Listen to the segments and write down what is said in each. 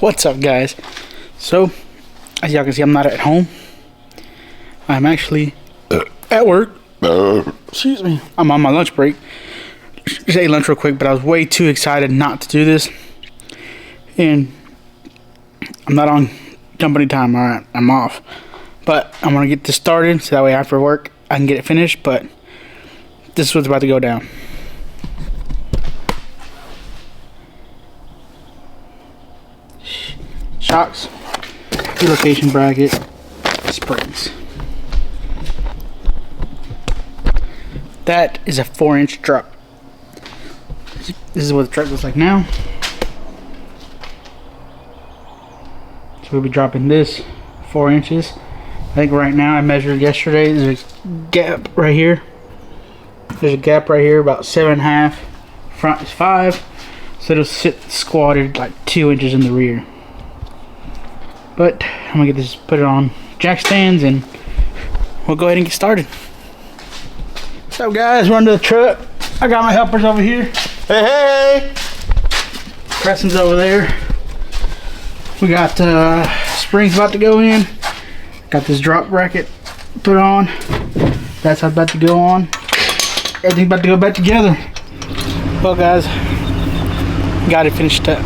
What's up, guys? So, as y'all can see, I'm not at home. I'm actually at work. Excuse me. I'm on my lunch break. Just ate lunch real quick, but I was way too excited not to do this. And I'm not on company time, alright? I'm off. But I'm gonna get this started so that way after work I can get it finished, but this is what's about to go down. Shocks, relocation bracket, springs. That is a 4-inch truck. This is what the truck looks like now. So we'll be dropping this 4 inches. I think right now I measured yesterday. There's a gap right here. There's a gap right here about 7.5. Front is 5. So it'll sit squatted like 2 inches in the rear. But I'm gonna get this, put it on jack stands, and we'll go ahead and get started. So guys, we're under the truck. I got my helpers over here. Hey! Preston's over there. We got springs about to go in. Got this drop bracket put on. That's about to go on. Everything's about to go back together. Well guys, got it finished up.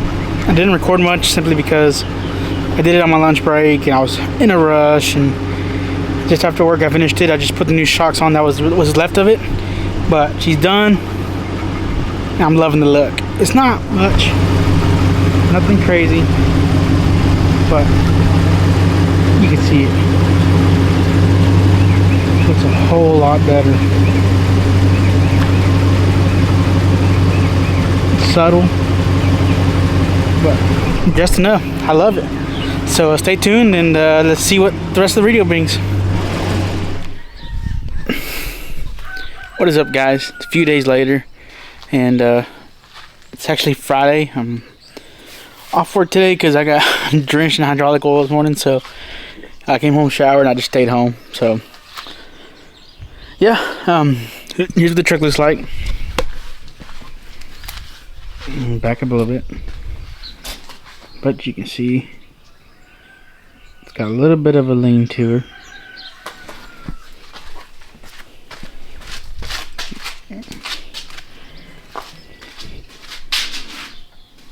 I didn't record much simply because I did it on my lunch break and I was in a rush, and just after work I finished it. I just put the new shocks on that was left of it, but she's done. I'm loving the look. It's not much, nothing crazy, but you can see it. Looks a whole lot better. It's subtle, but just enough. I love it. So stay tuned and let's see what the rest of the video brings. What is up, guys? It's a few days later, and it's actually Friday. I'm off work today because I got drenched in hydraulic oil this morning, so I came home, showered, and I just stayed home. So yeah, here's what the truck looks like. Back up a little bit, but you can see it's got a little bit of a lean to her.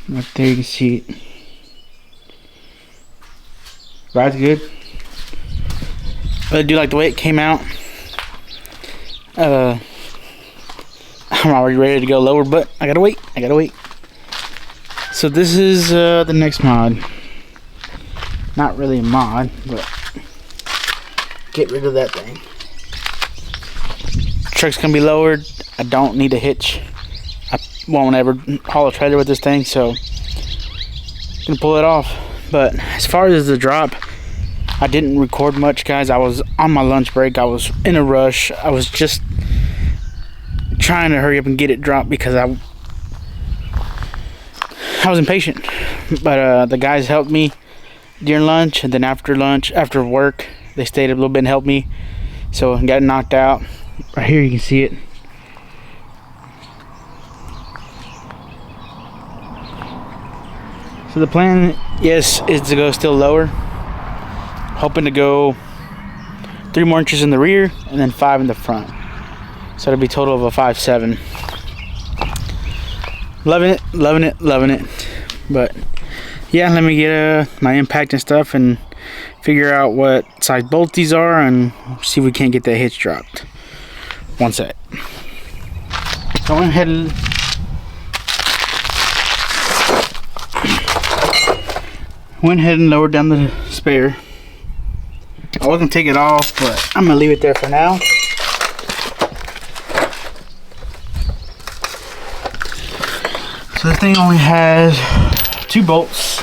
Right there you can see it. Rides good. But I do like the way it came out. I'm already ready to go lower, but I gotta wait. So this is the next mod. Not really a mod, but get rid of that thing. Truck's gonna be lowered. I don't need a hitch. I won't ever haul a trailer with this thing, so I'm gonna pull it off. But as far as the drop, I didn't record much, guys. I was on my lunch break. I was in a rush. I was just trying to hurry up and get it dropped because I was impatient. But the guys helped me during lunch, and then after lunch, after work, they stayed a little bit and helped me. So I got it knocked out. Right here you can see it. So the plan, yes, is to go still lower. Hoping to go 3 more inches in the rear and then 5 in the front. So it'll be a total of a 5.7. Loving it. But yeah, let me get my impact and stuff and figure out what size bolts these are and see if we can't get that hitch dropped. One sec. So I went ahead and lowered down the spare. I was gonna take it off, but I'm gonna leave it there for now. So this thing only has 2 bolts,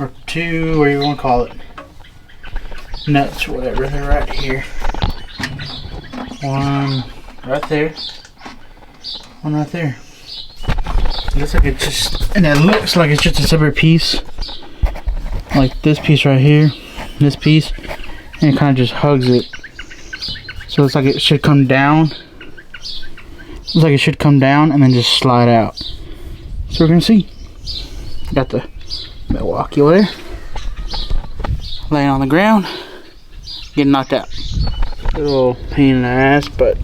or 2, what do you want to call it, nuts, whatever. They're right here. One right there. One right there. It looks like it's just, and it looks like it's just a separate piece, like this piece right here, this piece, and it kind of just hugs it. So it's like it should come down. Looks like it should come down and then just slide out. So we're gonna see. Got the Milwaukee over there. Laying on the ground. Getting knocked out. A little pain in the ass, but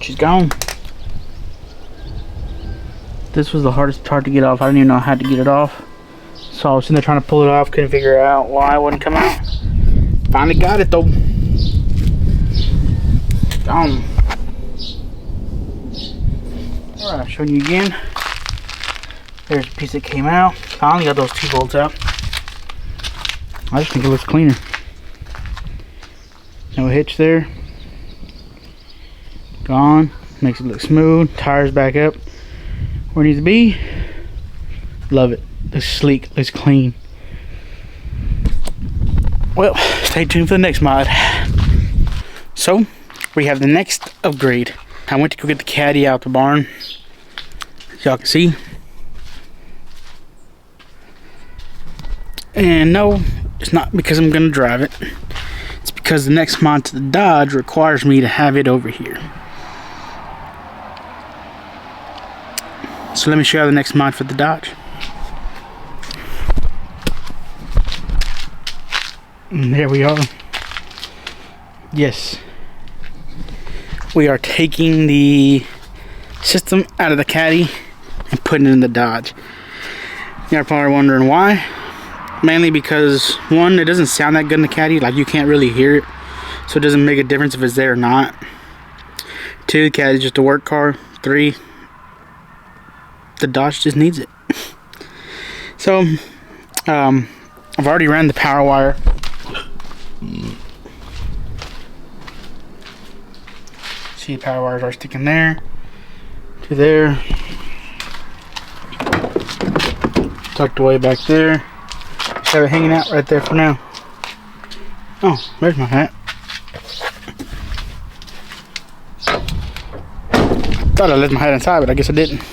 she's gone. This was the hardest part to get off. I didn't even know how to get it off. So I was sitting there trying to pull it off. Couldn't figure out why it wouldn't come out. Finally got it though. Gone. Alright, showing you again. There's a piece that came out. Finally got those 2 bolts out. I just think it looks cleaner. No hitch there. Gone. Makes it look smooth. Tires back up where it needs to be. Love it. Looks sleek. Looks clean. Well, stay tuned for the next mod. So, we have the next upgrade. I went to go get the caddy out the barn. As y'all can see. And no, it's not because I'm going to drive it. It's because the next mod to the Dodge requires me to have it over here. So let me show you the next mod for the Dodge. And there we are. Yes. We are taking the system out of the caddy and putting it in the Dodge. You're probably wondering why. Mainly because, one, it doesn't sound that good in the caddy. Like, you can't really hear it. So it doesn't make a difference if it's there or not. 2, the caddy's just a work car. 3, the Dodge just needs it. So, I've already ran the power wire. See, the power wires are sticking there. To there. Tucked away back there. Just have it hanging out right there for now. Oh, there's my hat. Thought I left my hat inside, but I guess I didn't.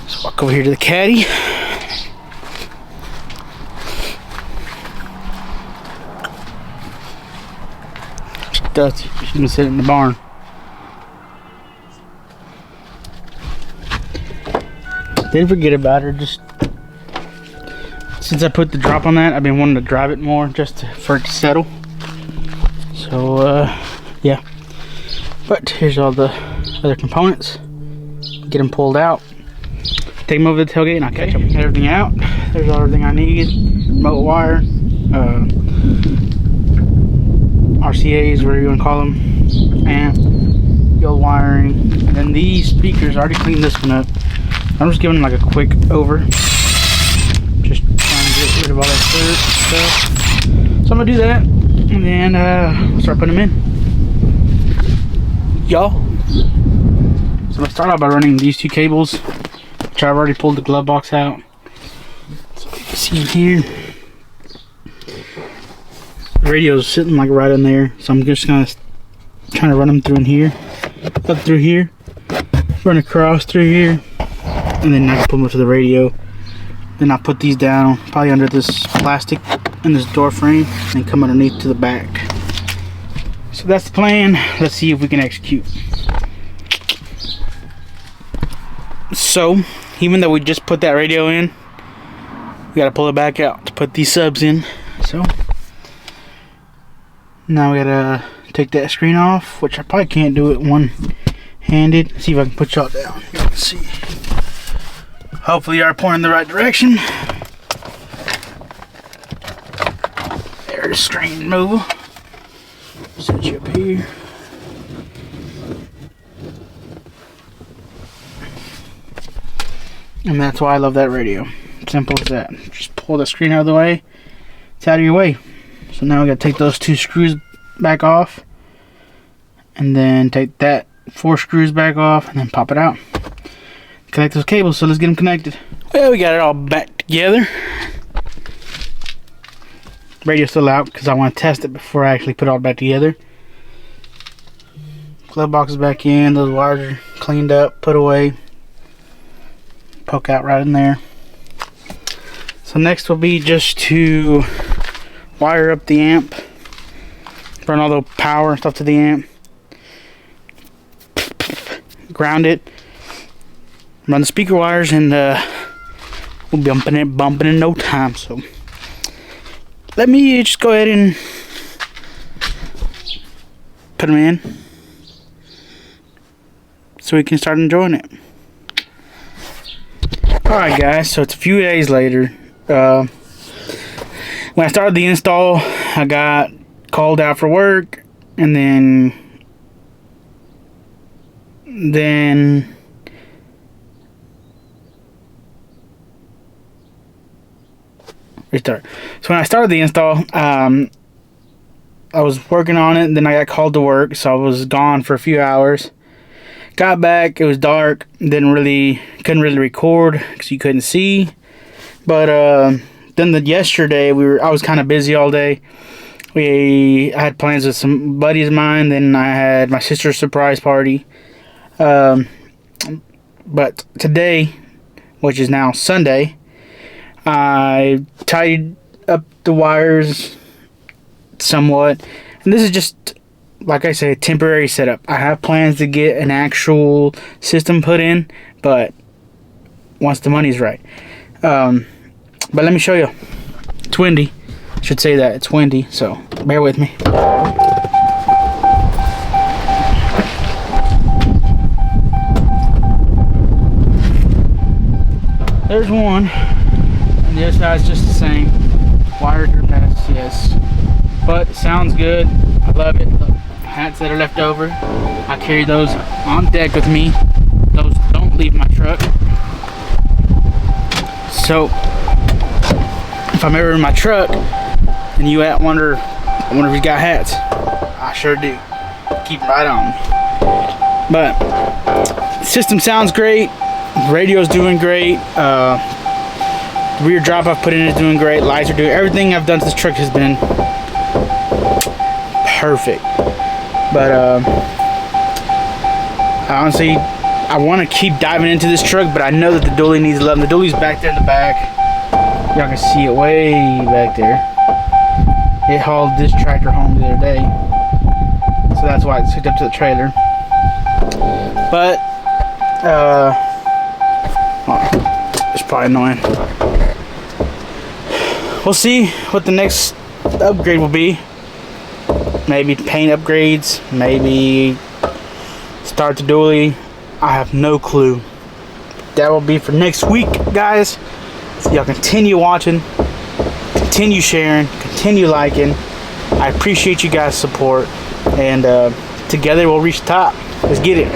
Let's walk over here to the caddy. She's dusty. She's been sitting in the barn. Didn't forget about her. Just since I put the drop on that, I've been wanting to drive it more just for it to settle. So yeah. But here's all the other components. Get them pulled out. Take them over to the tailgate and I'll catch them. Get everything out. There's everything I need. Remote wire. RCAs, whatever you want to call them. Amp. The old wiring. And then these speakers, I already cleaned this one up. I'm just giving them like a quick over. Just trying to get rid of all that dirt stuff. So I'm going to do that. And then we'll start putting them in. Y'all. So let's start out by running these 2 cables, which I've already pulled the glove box out. So you can see here, the radio's sitting like right in there. So I'm just gonna trying to run them through in here, up through here, run across through here, and then I can put them to the radio. Then I'll put these down, probably under this plastic and this door frame, and come underneath to the back. So that's the plan. Let's see if we can execute. So, even though we just put that radio in, we gotta pull it back out to put these subs in. So, now we gotta take that screen off, which I probably can't do it one-handed. See if I can put y'all down. Let's see. Hopefully you are pointing in the right direction. There's the screen removal. Set you up here. And that's why I love that radio. Simple as that. Just pull the screen out of the way. It's out of your way. So now we gotta take those 2 screws back off. And then take that 4 screws back off and then pop it out. Connect those cables, so let's get them connected. Well, we got it all back together. Radio's still out because I want to test it before I actually put it all back together. Glove box is back in. Those wires are cleaned up, put away. Poke out right in there. So next will be just to wire up the amp, run all the power and stuff to the amp, ground it, run the speaker wires, and We'll be bumping in no time. So let me just go ahead and put them in so we can start enjoying it. Alright guys, so it's a few days later. When I started the install, I got called out for work, and then restart. So when I started the install, I was working on it, and then I got called to work, so I was gone for a few hours. Got back, it was dark, couldn't really record because you couldn't see. But then yesterday I was kind of busy all day. I had plans with some buddies of mine. Then I had my sister's surprise party. But today, which is now Sunday, I tidied up the wires somewhat, and this is just, like I say, a temporary setup. I have plans to get an actual system put in, but once the money's right. But let me show you. It's windy. I should say that it's windy, so bear with me. There's one, and the other side's just the same. Wires are a mess, yes, but it sounds good. I love it. Look, hats that are left over, I carry those on deck with me. Those don't leave my truck. So if I'm ever in my truck and you wonder if you got hats, I sure do. Keep them right on me. But the system sounds great. The radio's doing great. The rear drop I've put in is doing great. Lights are doing, everything I've done to this truck has been perfect. But honestly, I want to keep diving into this truck, but I know that the dually needs love. The dually's back there in the back. Y'all can see it way back there. It hauled this tractor home the other day, so that's why it's hooked up to the trailer. But it's probably annoying. We'll see what the next upgrade will be. Maybe paint upgrades, maybe start the dually. I have no clue. That will be for next week, guys. So y'all continue watching, continue sharing, continue liking. I appreciate you guys' support, and together we'll reach the top. Let's get it.